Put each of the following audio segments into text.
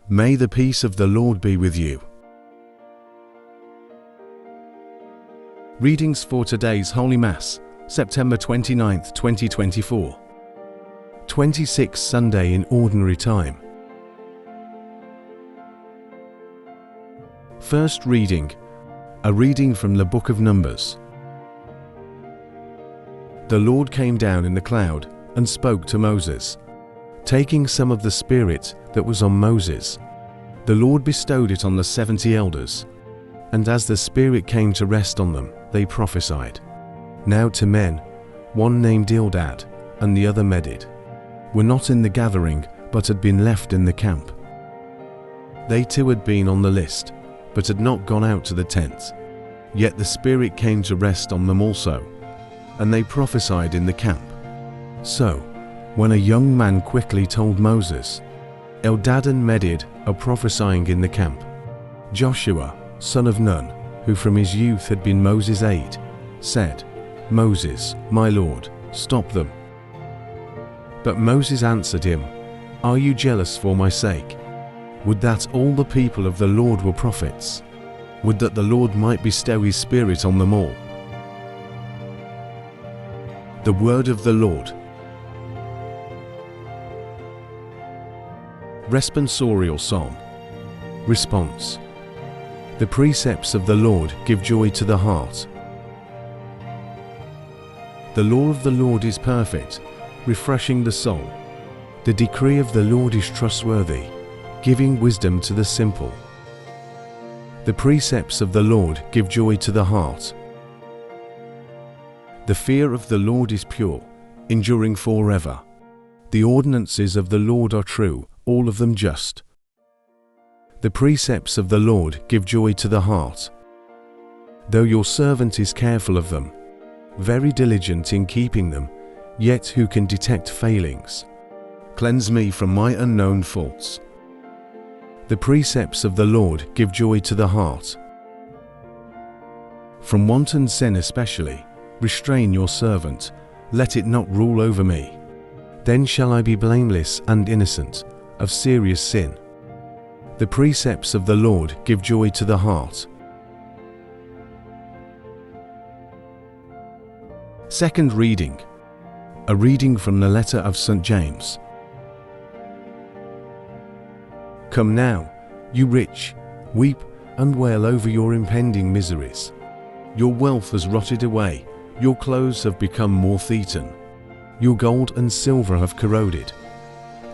May the peace of the Lord be with you. Readings for today's Holy Mass, September 29th, 2024. 26th Sunday in Ordinary Time. First reading, a reading from the Book of Numbers. The Lord came down in the cloud and spoke to Moses. Taking some of the Spirit that was on Moses, the Lord bestowed it on the 70 elders, and as the Spirit came to rest on them, they prophesied. Now 2 men, one named Eldad and the other Medad, were not in the gathering but had been left in the camp. They too had been on the list, but had not gone out to the tent. Yet the Spirit came to rest on them also, and they prophesied in the camp. So, when a young man quickly told Moses, Eldad and Medad are prophesying in the camp. Joshua, son of Nun, who from his youth had been Moses' aide, said, Moses, my Lord, stop them. But Moses answered him, Are you jealous for my sake? Would that all the people of the Lord were prophets. Would that the Lord might bestow his Spirit on them all. The word of the Lord. Responsorial Psalm. Response. The precepts of the Lord give joy to the heart. The law of the Lord is perfect, refreshing the soul. The decree of the Lord is trustworthy, giving wisdom to the simple. The precepts of the Lord give joy to the heart. The fear of the Lord is pure, enduring forever. The ordinances of the Lord are true, all of them just. The precepts of the Lord give joy to the heart. Though your servant is careful of them, very diligent in keeping them, yet who can detect failings? Cleanse me from my unknown faults. The precepts of the Lord give joy to the heart. From wanton sin especially, restrain your servant, let it not rule over me. Then shall I be blameless and innocent of serious sin. The precepts of the Lord give joy to the heart. Second reading, a reading from the letter of St. James. Come now, you rich, weep and wail over your impending miseries. Your wealth has rotted away, your clothes have become moth-eaten, your gold and silver have corroded,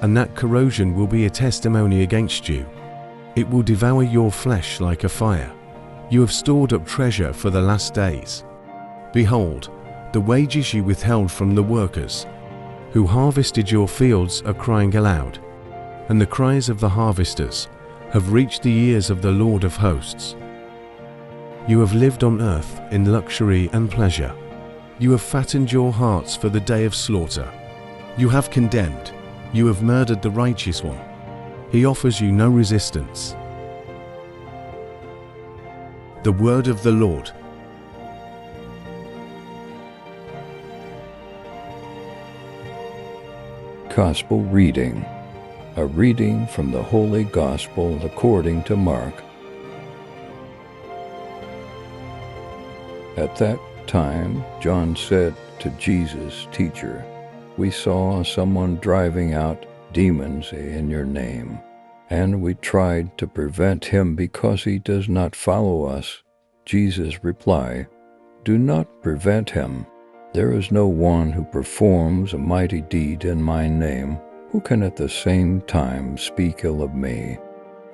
and that corrosion will be a testimony against you. It will devour your flesh like a fire. You have stored up treasure for the last days. Behold, the wages you withheld from the workers, who harvested your fields, are crying aloud, and the cries of the harvesters have reached the ears of the Lord of hosts. You have lived on earth in luxury and pleasure. You have fattened your hearts for the day of slaughter. You have condemned, you have murdered the righteous one. He offers you no resistance. The word of the Lord. Gospel reading. A reading from the Holy Gospel according to Mark. At that time, John said to Jesus, Teacher, we saw someone driving out demons in your name, and we tried to prevent him because he does not follow us. Jesus replied, Do not prevent him. There is no one who performs a mighty deed in my name who can at the same time speak ill of me.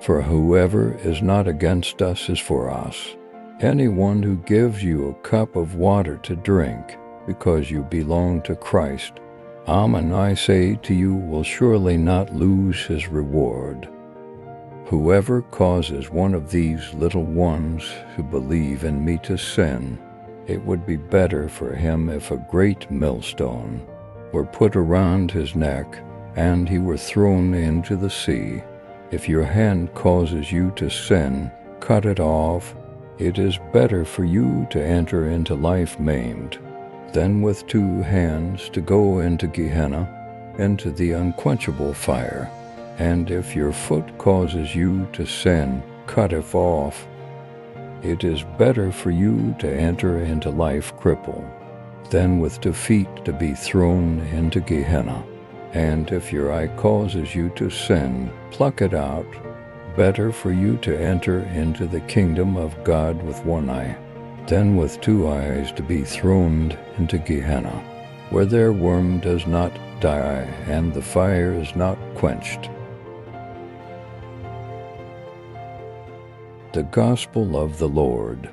For whoever is not against us is for us. Anyone who gives you a cup of water to drink because you belong to Christ, amen, I say to you, will surely not lose his reward. Whoever causes one of these little ones who believe in me to sin, it would be better for him if a great millstone were put around his neck and he were thrown into the sea. If your hand causes you to sin, cut it off. It is better for you to enter into life maimed than with 2 hands to go into Gehenna, into the unquenchable fire. And if your foot causes you to sin, cut it off. It is better for you to enter into life crippled than with defeat to be thrown into Gehenna. And if your eye causes you to sin, pluck it out. Better for you to enter into the kingdom of God with one eye than with two eyes to be thrown into Gehenna, where their worm does not die and the fire is not quenched. The Gospel of the Lord.